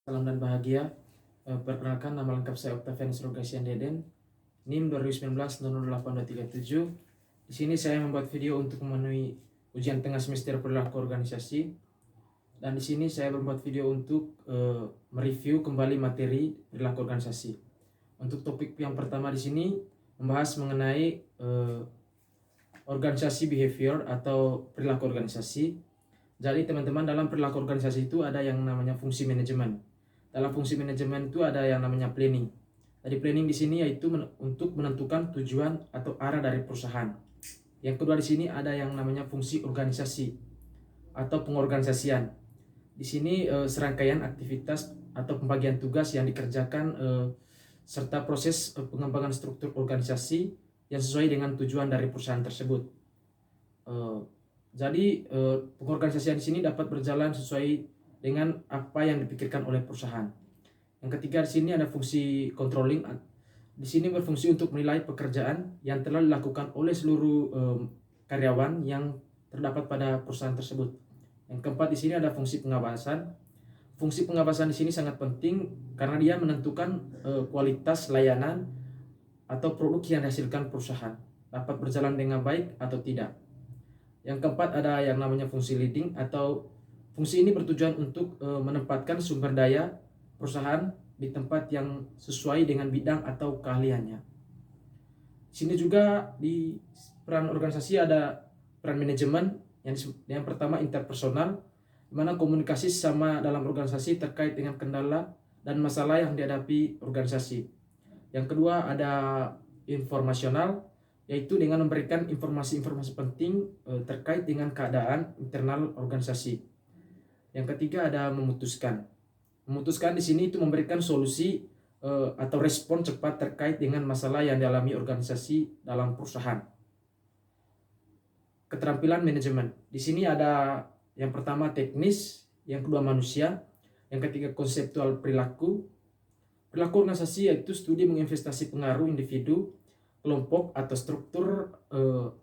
Salam dan bahagia. Perkenalkan, nama lengkap saya Octavianus Rogasian Deden, NIM 2019-00837. Di sini saya membuat video untuk memenuhi ujian tengah semester perilaku organisasi. Dan di sini saya membuat video untuk mereview kembali materi perilaku organisasi. Untuk topik yang pertama di sini membahas mengenai organisasi behavior atau perilaku organisasi. Jadi teman-teman, dalam perilaku organisasi itu ada yang namanya fungsi manajemen. Dalam fungsi manajemen itu ada yang namanya planning. Jadi planning di sini yaitu untuk menentukan tujuan atau arah dari perusahaan. Yang kedua di sini ada yang namanya fungsi organisasi atau pengorganisasian. Di sini serangkaian aktivitas atau pembagian tugas yang dikerjakan serta proses pengembangan struktur organisasi yang sesuai dengan tujuan dari perusahaan tersebut. Jadi pengorganisasian di sini dapat berjalan sesuai dengan apa yang dipikirkan oleh perusahaan. Yang ketiga di sini ada fungsi controlling. Di sini berfungsi untuk menilai pekerjaan yang telah dilakukan oleh seluruh karyawan yang terdapat pada perusahaan tersebut. Yang keempat di sini ada fungsi pengawasan. Fungsi pengawasan di sini sangat penting karena dia menentukan kualitas layanan atau produk yang dihasilkan perusahaan dapat berjalan dengan baik atau tidak. Yang keempat ada yang namanya fungsi leading, atau fungsi ini bertujuan untuk menempatkan sumber daya perusahaan di tempat yang sesuai dengan bidang atau keahliannya. Di sini juga di peran organisasi ada peran manajemen yang pertama interpersonal, di mana komunikasi sama dalam organisasi terkait dengan kendala dan masalah yang dihadapi organisasi. Yang kedua ada informasional, yaitu dengan memberikan informasi-informasi penting terkait dengan keadaan internal organisasi. Yang ketiga ada memutuskan. Memutuskan di sini itu memberikan solusi atau respon cepat terkait dengan masalah yang dialami organisasi dalam perusahaan. Keterampilan manajemen. Di sini ada yang pertama teknis, yang kedua manusia, yang ketiga konseptual perilaku. Perilaku organisasi yaitu studi menginvestasi pengaruh individu, kelompok atau struktur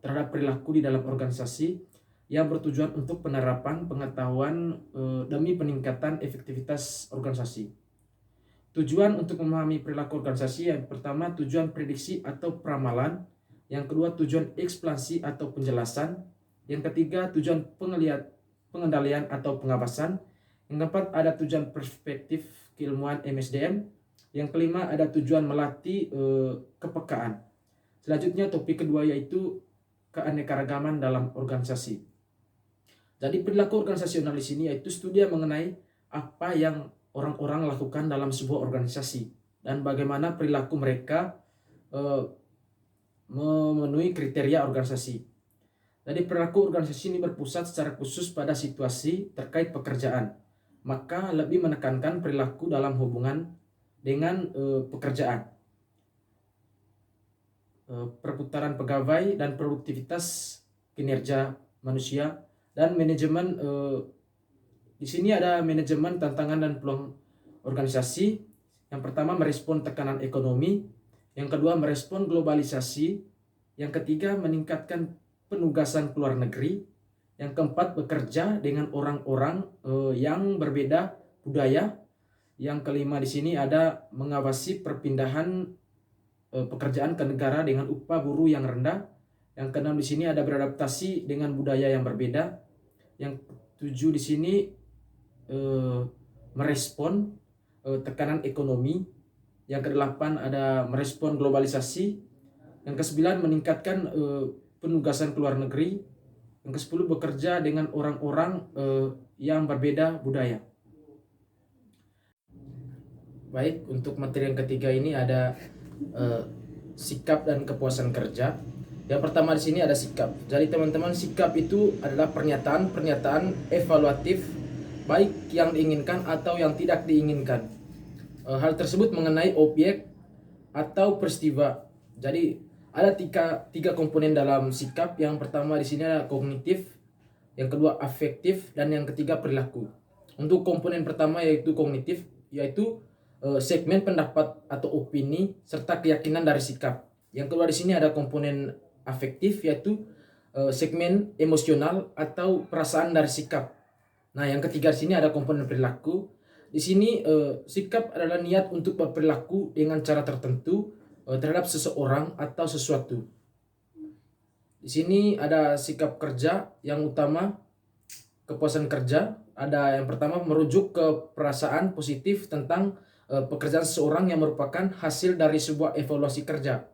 terhadap perilaku di dalam organisasi yang bertujuan untuk penerapan pengetahuan demi peningkatan efektivitas organisasi. Tujuan untuk memahami perilaku organisasi yang pertama tujuan prediksi atau peramalan, yang kedua tujuan ekspansi atau penjelasan, yang ketiga tujuan pengendalian atau pengawasan, yang keempat ada tujuan perspektif keilmuan MSDM, yang kelima ada tujuan melatih kepekaan. Selanjutnya topik kedua yaitu keanekaragaman dalam organisasi. Jadi perilaku organisasional di sini yaitu studi mengenai apa yang orang-orang lakukan dalam sebuah organisasi dan bagaimana perilaku mereka memenuhi kriteria organisasi. Jadi perilaku organisasi ini berpusat secara khusus pada situasi terkait pekerjaan, maka lebih menekankan perilaku dalam hubungan dengan pekerjaan, perputaran pegawai dan produktivitas kinerja manusia. Dan manajemen di sini ada manajemen tantangan dan peluang organisasi. Yang pertama merespon tekanan ekonomi, yang kedua merespon globalisasi, yang ketiga meningkatkan penugasan ke luar negeri, yang keempat bekerja dengan orang-orang yang berbeda budaya, yang kelima di sini ada mengawasi perpindahan pekerjaan ke negara dengan upah buruh yang rendah, yang keenam di sini ada beradaptasi dengan budaya yang berbeda, yang ketujuh di sini merespon tekanan ekonomi, yang kedelapan ada merespon globalisasi, yang kesembilan meningkatkan penugasan ke luar negeri, yang kesepuluh bekerja dengan orang-orang yang berbeda budaya. Baik, untuk materi yang ketiga ini ada sikap dan kepuasan kerja. Yang pertama di sini ada sikap. Jadi teman-teman, sikap itu adalah pernyataan evaluatif baik yang diinginkan atau yang tidak diinginkan. Hal tersebut mengenai objek atau peristiwa. Jadi ada tiga komponen dalam sikap. Yang pertama di sini ada kognitif, yang kedua afektif, dan yang ketiga perilaku. Untuk komponen pertama yaitu kognitif, yaitu segmen pendapat atau opini serta keyakinan dari sikap. Yang kedua di sini ada komponen afektif, yaitu segmen emosional atau perasaan dari sikap. Nah, yang ketiga di sini ada komponen perilaku. Di sini sikap adalah niat untuk berperilaku dengan cara tertentu terhadap seseorang atau sesuatu. Di sini ada sikap kerja yang utama, kepuasan kerja. Ada yang pertama merujuk ke perasaan positif tentang pekerjaan seseorang yang merupakan hasil dari sebuah evaluasi kerja.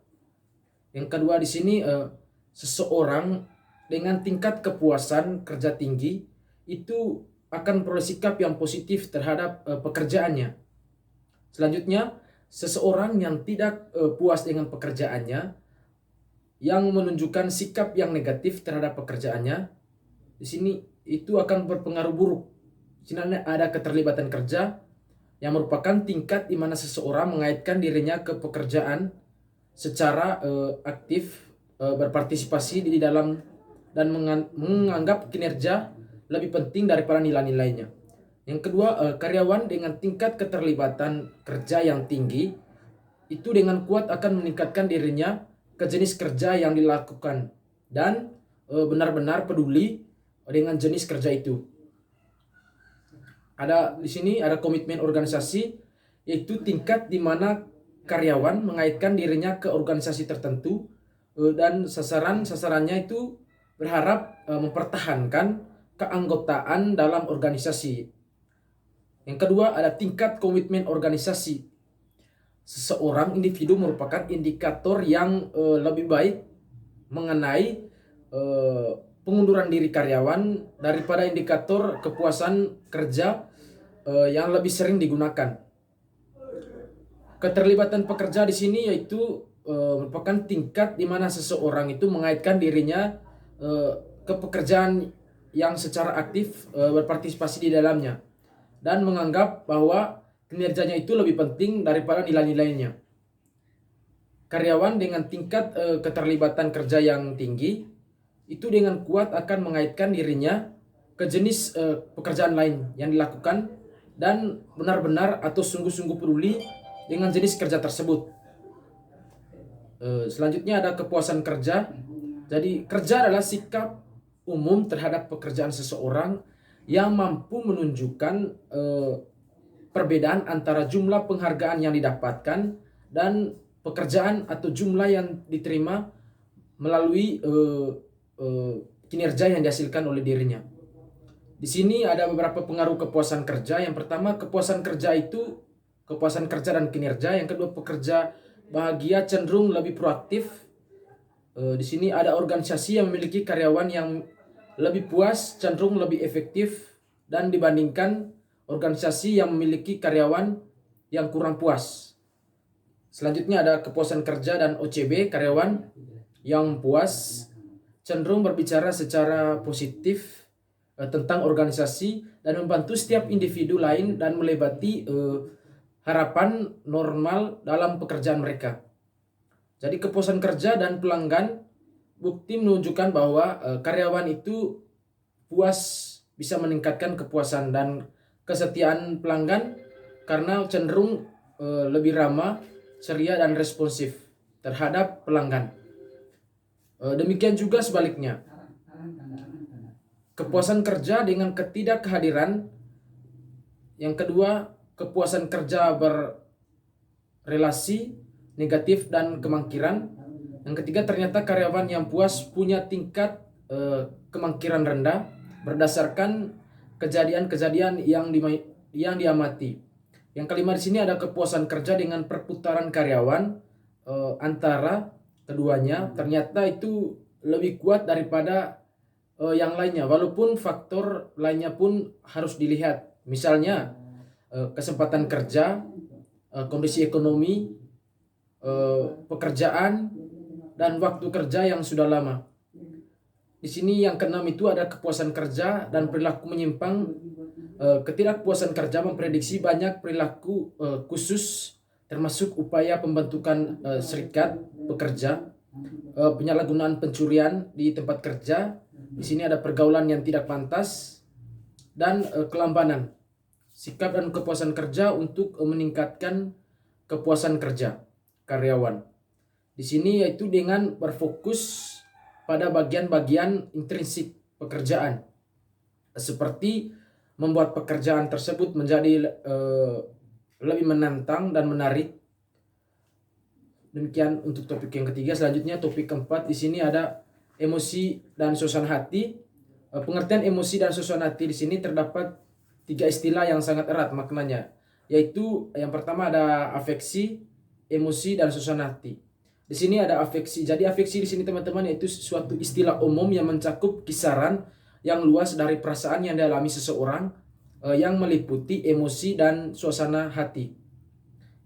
Yang kedua di sini seseorang dengan tingkat kepuasan kerja tinggi itu akan peroleh sikap yang positif terhadap pekerjaannya. Selanjutnya, seseorang yang tidak puas dengan pekerjaannya, yang menunjukkan sikap yang negatif terhadap pekerjaannya, di sini itu akan berpengaruh buruk. Di sini ada keterlibatan kerja yang merupakan tingkat di mana seseorang mengaitkan dirinya ke pekerjaan secara aktif, berpartisipasi di dalam dan menganggap kinerja lebih penting daripada nilai-nilainya. Yang kedua, karyawan dengan tingkat keterlibatan kerja yang tinggi itu dengan kuat akan meningkatkan dirinya ke jenis kerja yang dilakukan dan benar-benar peduli dengan jenis kerja itu. Di sini ada komitmen organisasi, yaitu tingkat di mana karyawan mengaitkan dirinya ke organisasi tertentu dan sasarannya itu berharap mempertahankan keanggotaan dalam organisasi. Yang kedua ada tingkat komitmen organisasi. Seseorang individu merupakan indikator yang lebih baik mengenai pengunduran diri karyawan daripada indikator kepuasan kerja yang lebih sering digunakan. Keterlibatan pekerja di sini yaitu merupakan tingkat di mana seseorang itu mengaitkan dirinya ke pekerjaan yang secara aktif berpartisipasi di dalamnya dan menganggap bahwa kinerjanya itu lebih penting daripada nilai-nilainya. Karyawan dengan tingkat keterlibatan kerja yang tinggi itu dengan kuat akan mengaitkan dirinya ke jenis pekerjaan lain yang dilakukan dan benar-benar atau sungguh-sungguh peduli dengan jenis kerja tersebut. Selanjutnya ada kepuasan kerja. Jadi kerja adalah sikap umum terhadap pekerjaan seseorang yang mampu menunjukkan perbedaan antara jumlah penghargaan yang didapatkan dan pekerjaan atau jumlah yang diterima melalui kinerja yang dihasilkan oleh dirinya. Di sini ada beberapa pengaruh kepuasan kerja. Yang pertama, kepuasan kerja itu kepuasan kerja dan kinerja. Yang kedua, pekerja bahagia cenderung lebih proaktif. Di sini ada organisasi yang memiliki karyawan yang lebih puas, cenderung lebih efektif dan dibandingkan organisasi yang memiliki karyawan yang kurang puas. Selanjutnya ada kepuasan kerja dan OCB. Karyawan yang puas cenderung berbicara secara positif tentang organisasi dan membantu setiap individu lain dan melebati harapan normal dalam pekerjaan mereka. Jadi kepuasan kerja dan pelanggan bukti menunjukkan bahwa karyawan itu puas bisa meningkatkan kepuasan dan kesetiaan pelanggan karena cenderung lebih ramah, ceria dan responsif terhadap pelanggan. Demikian juga sebaliknya. Kepuasan kerja dengan ketidakhadiran. Yang kedua, kepuasan kerja berrelasi negatif dan kemangkiran. Yang ketiga, ternyata karyawan yang puas punya tingkat kemangkiran rendah berdasarkan kejadian-kejadian yang diamati. Yang kelima di sini ada kepuasan kerja dengan perputaran karyawan antara keduanya ternyata itu lebih kuat daripada yang lainnya, walaupun faktor lainnya pun harus dilihat. Misalnya kesempatan kerja, kondisi ekonomi, pekerjaan, dan waktu kerja yang sudah lama. Di sini yang keenam itu ada kepuasan kerja dan perilaku menyimpang. Ketidakpuasan kerja memprediksi banyak perilaku khusus termasuk upaya pembentukan serikat pekerja, penyalahgunaan pencurian di tempat kerja. Di sini ada pergaulan yang tidak pantas dan kelambanan. Sikap dan kepuasan kerja untuk meningkatkan kepuasan kerja karyawan. Di sini yaitu dengan berfokus pada bagian-bagian intrinsik pekerjaan seperti membuat pekerjaan tersebut menjadi lebih menantang dan menarik. Demikian untuk topik yang ketiga. Selanjutnya topik keempat di sini ada emosi dan suasana hati. Pengertian emosi dan suasana hati di sini terdapat 3 istilah yang sangat erat maknanya, yaitu yang pertama ada afeksi, emosi, dan suasana hati. Di sini ada afeksi. Jadi afeksi di sini teman-teman yaitu suatu istilah umum yang mencakup kisaran yang luas dari perasaan yang dialami seseorang yang meliputi emosi dan suasana hati.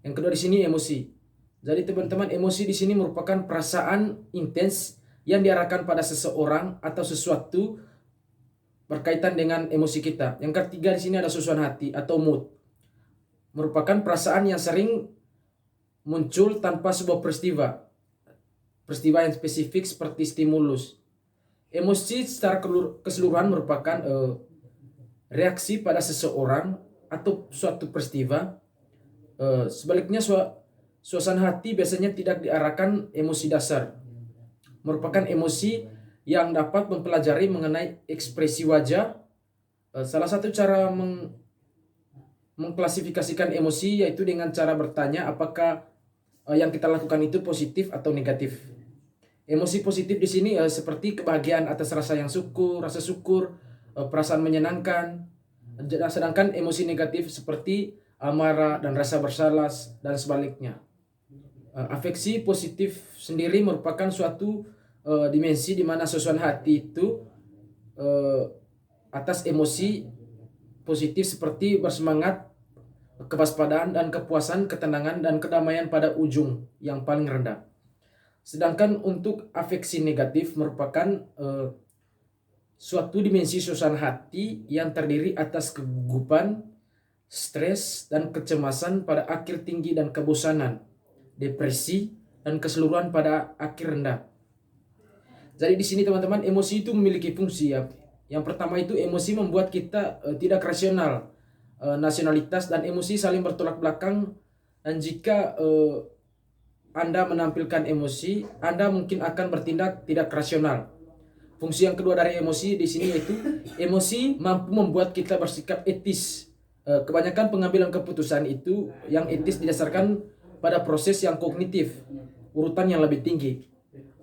Yang kedua di sini emosi. Jadi teman-teman, emosi di sini merupakan perasaan intens yang diarahkan pada seseorang atau sesuatu berkaitan dengan emosi kita. Yang ketiga di sini ada suasana hati atau mood. Merupakan perasaan yang sering muncul tanpa sebuah peristiwa. Peristiwa yang spesifik seperti stimulus. Emosi secara keseluruhan merupakan reaksi pada seseorang atau suatu peristiwa. Sebaliknya suasana hati biasanya tidak diarahkan emosi dasar. Merupakan emosi yang dapat mempelajari mengenai ekspresi wajah. Salah satu cara mengklasifikasikan emosi yaitu dengan cara bertanya apakah yang kita lakukan itu positif atau negatif. Emosi positif di sini seperti kebahagiaan atas rasa syukur, perasaan menyenangkan. Sedangkan emosi negatif seperti amarah dan rasa bersalah dan sebaliknya. Afeksi positif sendiri merupakan suatu dimensi di mana suasana hati itu atas emosi positif seperti bersemangat, kewaspadaan dan kepuasan, ketenangan dan kedamaian pada ujung yang paling rendah. Sedangkan untuk afeksi negatif merupakan suatu dimensi suasana hati yang terdiri atas kegugupan, stres dan kecemasan pada akhir tinggi dan kebosanan, depresi dan keseluruhan pada akhir rendah. Jadi di sini teman-teman, emosi itu memiliki fungsi ya. Yang pertama itu emosi membuat kita tidak rasional. Nasionalitas dan emosi saling bertolak belakang, dan jika Anda menampilkan emosi, Anda mungkin akan bertindak tidak rasional. Fungsi yang kedua dari emosi di sini yaitu emosi mampu membuat kita bersikap etis. Kebanyakan pengambilan keputusan itu yang etis didasarkan pada proses yang kognitif, urutan yang lebih tinggi.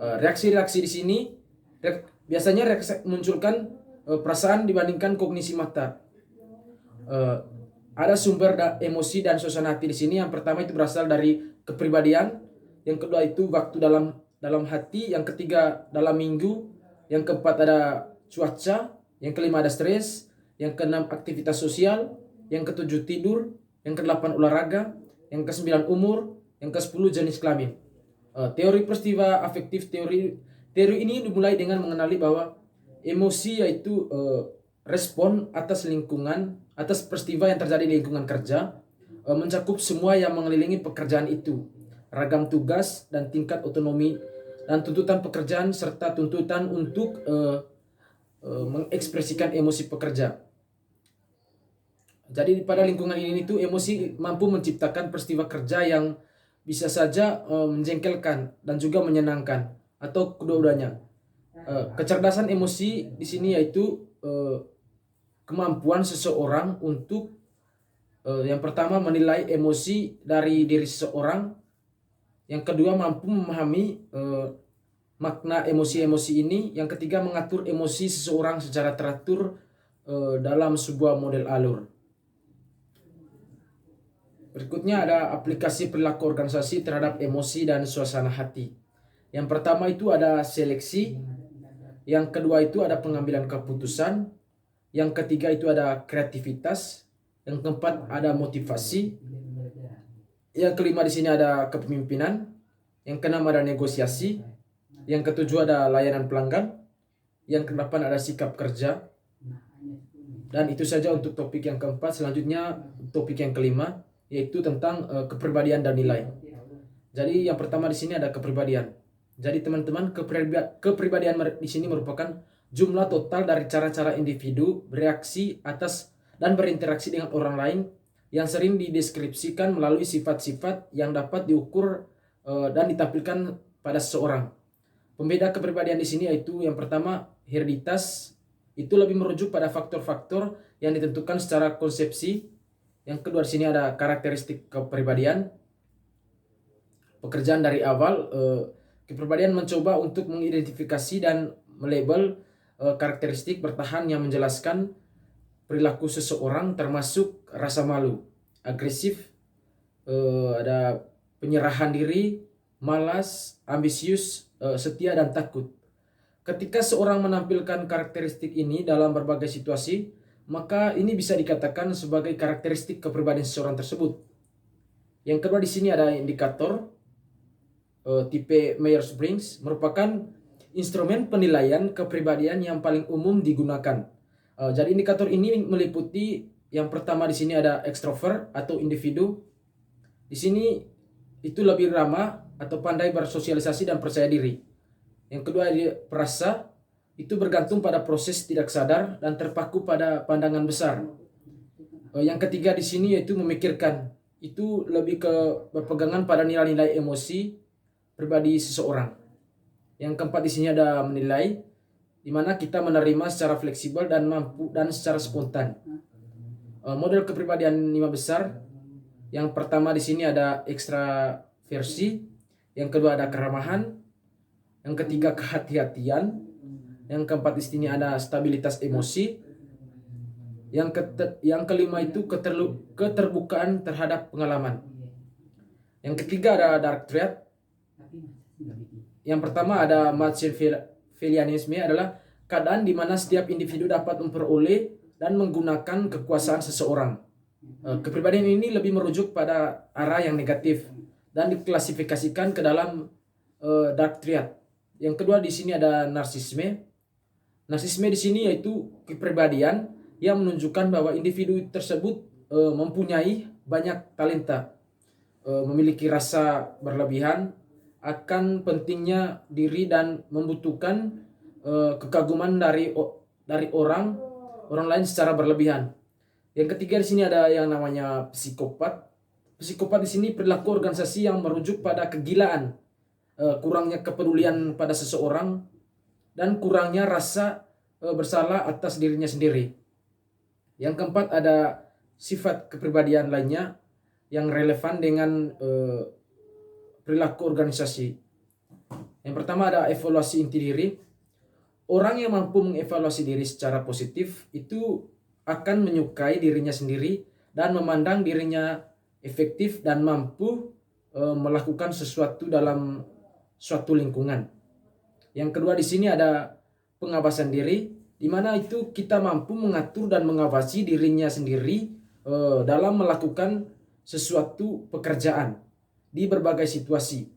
Reaksi-reaksi di sini biasanya munculkan perasaan dibandingkan kognisi mata. Ada sumber emosi dan suasana hati di sini. Yang pertama itu berasal dari kepribadian, yang kedua itu waktu dalam hati, yang ketiga dalam minggu, yang keempat ada cuaca, yang kelima ada stres, yang keenam aktivitas sosial, yang ketujuh tidur, yang kedelapan olahraga, yang kesembilan umur, yang ke-10 jenis kelamin. Teori peristiwa afektif, teori ini dimulai dengan mengenali bahwa emosi yaitu respon atas lingkungan, atas peristiwa yang terjadi di lingkungan kerja, mencakup semua yang mengelilingi pekerjaan itu, ragam tugas dan tingkat otonomi dan tuntutan pekerjaan serta tuntutan untuk mengekspresikan emosi pekerja. Jadi pada lingkungan ini itu emosi mampu menciptakan peristiwa kerja yang bisa saja menjengkelkan dan juga menyenangkan atau kedua-duanya. Kecerdasan emosi di sini yaitu kemampuan seseorang untuk yang pertama menilai emosi dari diri seseorang, yang kedua mampu memahami makna emosi-emosi ini, yang ketiga mengatur emosi seseorang secara teratur dalam sebuah model alur. Berikutnya ada aplikasi perilaku organisasi terhadap emosi dan suasana hati. Yang pertama itu ada seleksi, yang kedua itu ada pengambilan keputusan, yang ketiga itu ada kreativitas, yang keempat ada motivasi, yang kelima di sini ada kepemimpinan, yang keenam ada negosiasi, yang ketujuh ada layanan pelanggan, yang kedelapan ada sikap kerja. Dan itu saja untuk topik yang keempat. Selanjutnya topik yang kelima yaitu tentang kepribadian dan nilai. Jadi yang pertama di sini ada kepribadian. Jadi teman-teman, kepribadian di sini merupakan jumlah total dari cara-cara individu bereaksi atas dan berinteraksi dengan orang lain yang sering dideskripsikan melalui sifat-sifat yang dapat diukur dan ditampilkan pada seseorang. Pembeda kepribadian di sini yaitu yang pertama hereditas, itu lebih merujuk pada faktor-faktor yang ditentukan secara konsepsi. Yang kedua di sini ada karakteristik kepribadian. Pekerjaan dari awal, kepribadian mencoba untuk mengidentifikasi dan melabel karakteristik bertahan yang menjelaskan perilaku seseorang, termasuk rasa malu, agresif, ada penyerahan diri, malas, ambisius, setia, dan takut. Ketika seorang menampilkan karakteristik ini dalam berbagai situasi, maka ini bisa dikatakan sebagai karakteristik kepribadian seseorang tersebut. Yang kedua di sini ada indikator tipe Myers-Briggs, merupakan instrumen penilaian kepribadian yang paling umum digunakan. Jadi indikator ini meliputi yang pertama di sini ada extrovert atau individu. Di sini itu lebih ramah atau pandai bersosialisasi dan percaya diri. Yang kedua dia perasa, itu bergantung pada proses tidak sadar dan terpaku pada pandangan besar. Yang ketiga di sini yaitu memikirkan, itu lebih ke berpegangan pada nilai-nilai emosi pribadi seseorang. Yang keempat di sini ada menilai, di mana kita menerima secara fleksibel dan mampu dan secara spontan. Model kepribadian 5 besar. Yang pertama di sini ada ekstraversi, yang kedua ada keramahan, yang ketiga kehati-hatian, yang keempat di sini ada stabilitas emosi, yang kelima itu keterbukaan terhadap pengalaman. Yang ketiga ada dark trait. Yang pertama ada Machiavellianisme, adalah keadaan di mana setiap individu dapat memperoleh dan menggunakan kekuasaan seseorang. Kepribadian ini lebih merujuk pada arah yang negatif dan diklasifikasikan ke dalam dark trait. Yang kedua di sini ada narsisme. Narsisme di sini yaitu kepribadian yang menunjukkan bahwa individu tersebut mempunyai banyak talenta, memiliki rasa berlebihan akan pentingnya diri dan membutuhkan kekaguman dari orang lain secara berlebihan. Yang ketiga di sini ada yang namanya psikopat. Psikopat di sini perilaku organisasi yang merujuk pada kegilaan, kurangnya kepedulian pada seseorang, dan kurangnya rasa bersalah atas dirinya sendiri. Yang keempat ada sifat kepribadian lainnya yang relevan dengan perilaku organisasi. Yang pertama ada evaluasi inti diri. Orang yang mampu mengevaluasi diri secara positif itu akan menyukai dirinya sendiri dan memandang dirinya efektif dan mampu melakukan sesuatu dalam suatu lingkungan. Yang kedua di sini ada pengawasan diri, di mana itu kita mampu mengatur dan mengawasi dirinya sendiri dalam melakukan sesuatu pekerjaan di berbagai situasi.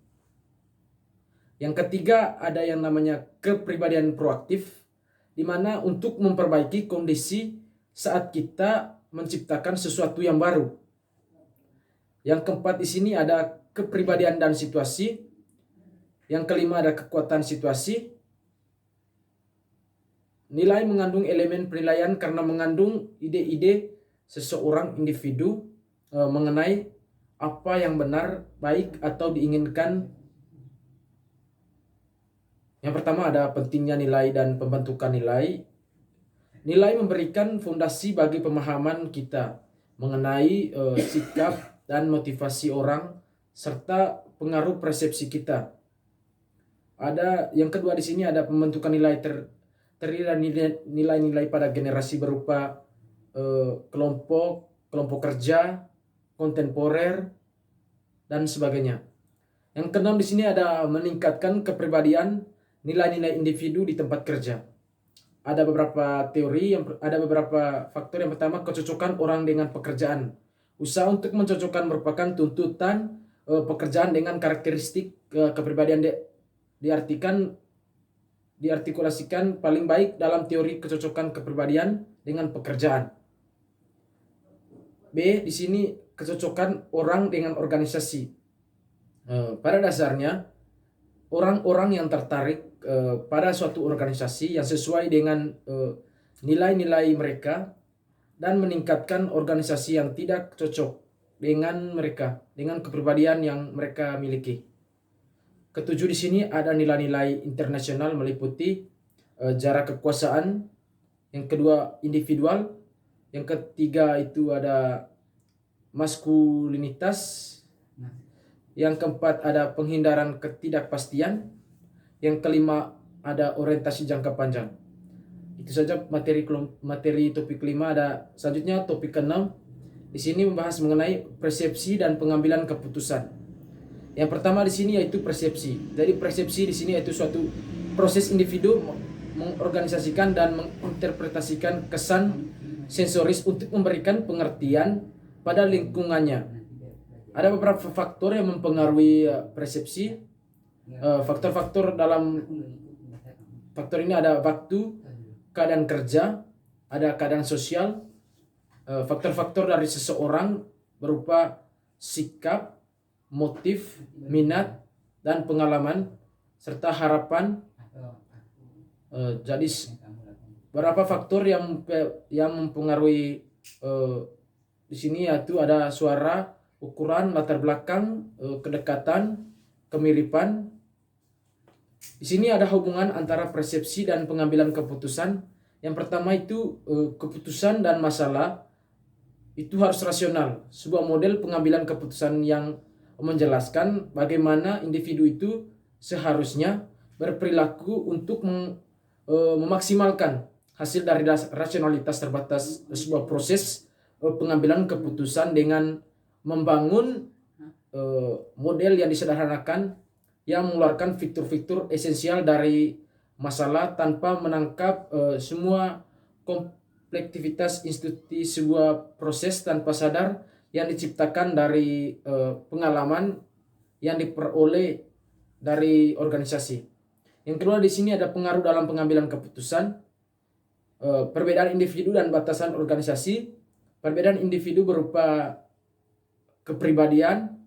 Yang ketiga ada yang namanya kepribadian proaktif, di mana untuk memperbaiki kondisi saat kita menciptakan sesuatu yang baru. Yang keempat di sini ada kepribadian dan situasi. Yang kelima ada kekuatan situasi. Nilai mengandung elemen penilaian karena mengandung ide-ide seseorang individu mengenai apa yang benar, baik, atau diinginkan. Yang pertama ada pentingnya nilai dan pembentukan nilai. Nilai memberikan fondasi bagi pemahaman kita mengenai sikap dan motivasi orang serta pengaruh persepsi kita. Ada yang kedua di sini ada pembentukan nilai terdiri dari nilai-nilai pada generasi berupa kelompok kerja, kontemporer, dan sebagainya. Yang keenam di sini ada meningkatkan kepribadian nilai-nilai individu di tempat kerja. Ada beberapa teori, ada beberapa faktor. Yang pertama kecocokan orang dengan pekerjaan. Usaha untuk mencocokkan merupakan tuntutan pekerjaan dengan karakteristik kepribadian diartikulasikan paling baik dalam teori kecocokan kepribadian dengan pekerjaan. B di sini kecocokan orang dengan organisasi. Pada dasarnya orang-orang yang tertarik pada suatu organisasi yang sesuai dengan nilai-nilai mereka dan meningkatkan organisasi yang tidak cocok dengan mereka, dengan kepribadian yang mereka miliki. Ketujuh di sini ada nilai-nilai internasional meliputi jarak kekuasaan, Yang kedua individual. Yang ketiga itu ada maskulinitas. Yang keempat ada penghindaran ketidakpastian. Yang kelima ada orientasi jangka panjang. Itu saja materi topik 5. Ada selanjutnya topik ke-6. Di sini membahas mengenai persepsi dan pengambilan keputusan. Yang pertama di sini yaitu persepsi. Jadi persepsi di sini yaitu suatu proses individu mengorganisasikan dan menginterpretasikan kesan sensoris untuk memberikan pengertian pada lingkungannya. Ada beberapa faktor yang mempengaruhi persepsi. Faktor-faktor dalam faktor ini ada waktu, keadaan kerja, ada keadaan sosial, faktor-faktor dari seseorang berupa sikap, motif, minat, dan pengalaman, serta harapan. Jadi beberapa faktor yang mempengaruhi di sini yaitu ada suara, ukuran, latar belakang, kedekatan, kemiripan. Di sini ada hubungan antara persepsi dan pengambilan keputusan. Yang pertama itu keputusan dan masalah itu harus rasional. Sebuah model pengambilan keputusan yang menjelaskan bagaimana individu itu seharusnya berperilaku untuk memaksimalkan hasil dari rasionalitas terbatas sebuah proses pengambilan keputusan dengan membangun model yang disederhanakan yang mengeluarkan fitur-fitur esensial dari masalah tanpa menangkap semua komplektivitas institusi sebuah proses tanpa sadar yang diciptakan dari pengalaman yang diperoleh dari organisasi. Yang kedua di sini ada pengaruh dalam pengambilan keputusan, perbedaan individu dan batasan organisasi. Perbedaan individu berupa kepribadian,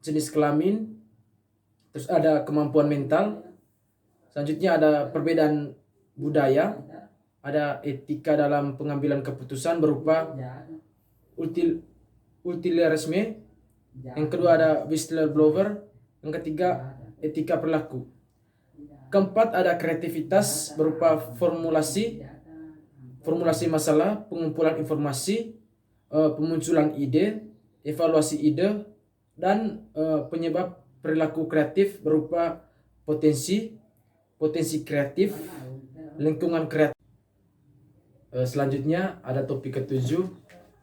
jenis kelamin, terus ada kemampuan mental. Selanjutnya ada perbedaan budaya, ada etika dalam pengambilan keputusan berupa utilitarisme. Yang kedua ada whistleblower. Yang ketiga etika perilaku. Keempat ada kreativitas berupa formulasi masalah, pengumpulan informasi, pemunculan ide, evaluasi ide, dan penyebab perilaku kreatif berupa potensi kreatif, lingkungan kreatif. Selanjutnya ada topik ke-7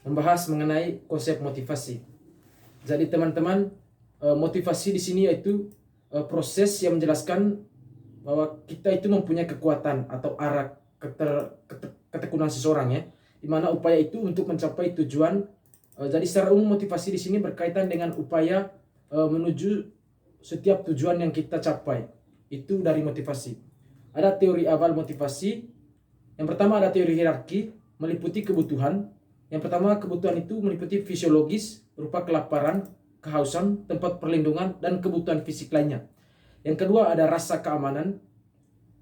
membahas mengenai konsep motivasi. Jadi teman-teman, motivasi di sini yaitu proses yang menjelaskan bahwa kita itu mempunyai kekuatan atau arah ketekunan seseorang, ya, di mana upaya itu untuk mencapai tujuan. Jadi secara umum motivasi di sini berkaitan dengan upaya menuju setiap tujuan yang kita capai. Itu dari motivasi. Ada teori awal motivasi. Yang pertama ada teori hierarki, meliputi kebutuhan. Yang pertama kebutuhan itu meliputi fisiologis berupa kelaparan, kehausan, tempat perlindungan, dan kebutuhan fisik lainnya. Yang kedua ada rasa keamanan.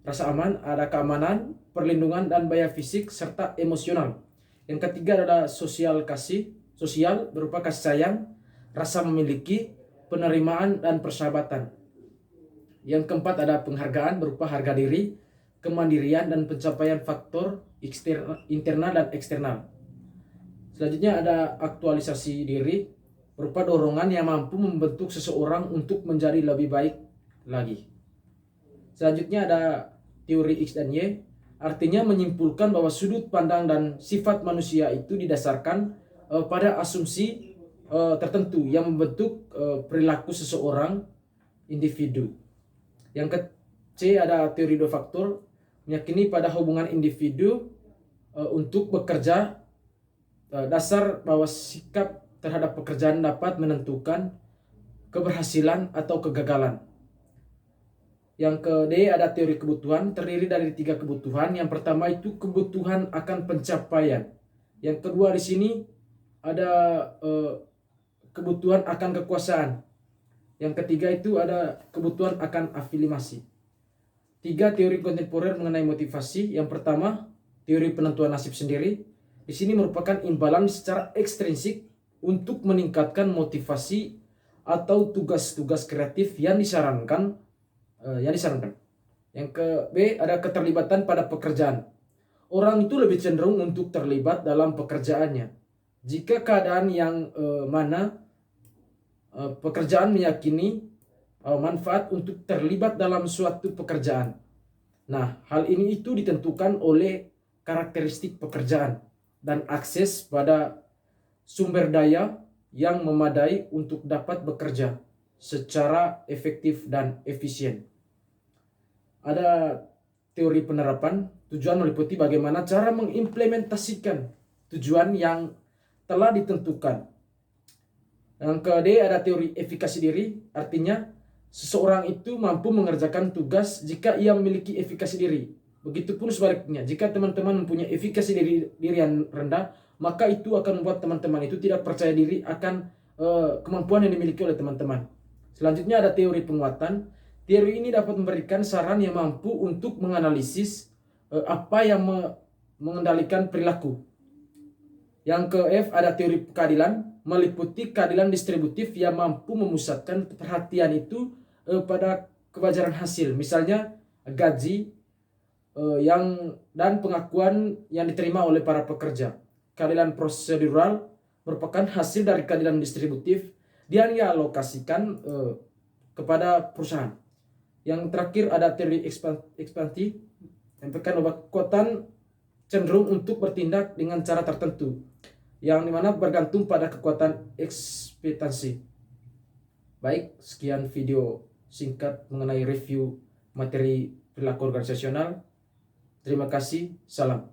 Rasa aman, ada keamanan, perlindungan, dan biaya fisik serta emosional. Yang ketiga adalah sosial berupa kasih sayang, rasa memiliki, penerimaan, dan persahabatan. Yang keempat ada penghargaan berupa harga diri, kemandirian, dan pencapaian faktor internal dan eksternal. Selanjutnya ada aktualisasi diri berupa dorongan yang mampu membentuk seseorang untuk menjadi lebih baik lagi. Selanjutnya ada teori X dan Y, artinya menyimpulkan bahwa sudut pandang dan sifat manusia itu didasarkan pada asumsi tertentu yang membentuk perilaku seseorang individu. Yang C ada teori dua faktor, meyakini pada hubungan individu untuk bekerja, dasar bahwa sikap terhadap pekerjaan dapat menentukan keberhasilan atau kegagalan. Yang ke D ada teori kebutuhan, terdiri dari 3 kebutuhan. Yang pertama itu kebutuhan akan pencapaian. Yang kedua di sini ada kebutuhan akan kekuasaan. Yang ketiga itu ada kebutuhan akan afiliasi. 3 teori kontemporer mengenai motivasi. Yang pertama, teori penentuan nasib sendiri. Di sini merupakan imbalan secara ekstrinsik untuk meningkatkan motivasi atau tugas-tugas kreatif yang disarankan. Yang ke B ada keterlibatan pada pekerjaan. orang itu lebih cenderung untuk terlibat dalam pekerjaannya. Jika keadaan yang mana pekerjaan meyakini manfaat untuk terlibat dalam suatu pekerjaan. Nah, hal ini itu ditentukan oleh karakteristik pekerjaan dan akses pada sumber daya yang memadai untuk dapat bekerja secara efektif dan efisien. Ada teori penerapan. Tujuan meliputi bagaimana cara mengimplementasikan tujuan yang telah ditentukan. Yang ke-D ada teori efikasi diri, artinya seseorang itu mampu mengerjakan tugas jika ia memiliki efikasi diri. Begitupun sebaliknya, jika teman-teman mempunyai efikasi diri yang rendah, maka itu akan membuat teman-teman itu tidak percaya diri akan kemampuan yang dimiliki oleh teman-teman. Selanjutnya ada teori penguatan. Teori ini dapat memberikan saran yang mampu untuk menganalisis apa yang mengendalikan perilaku. Yang ke F ada teori keadilan, meliputi keadilan distributif yang mampu memusatkan perhatian itu pada kewajaran hasil. Misalnya gaji dan pengakuan yang diterima oleh para pekerja. Keadilan prosedural merupakan hasil dari keadilan distributif yang dialokasikan kepada perusahaan. Yang terakhir ada teori ekspansi, menyampaikan bahwa kekuatan cenderung untuk bertindak dengan cara tertentu, yang dimana bergantung pada kekuatan ekspektasi. Baik, sekian video singkat mengenai review materi perilaku organisasional. Terima kasih, salam.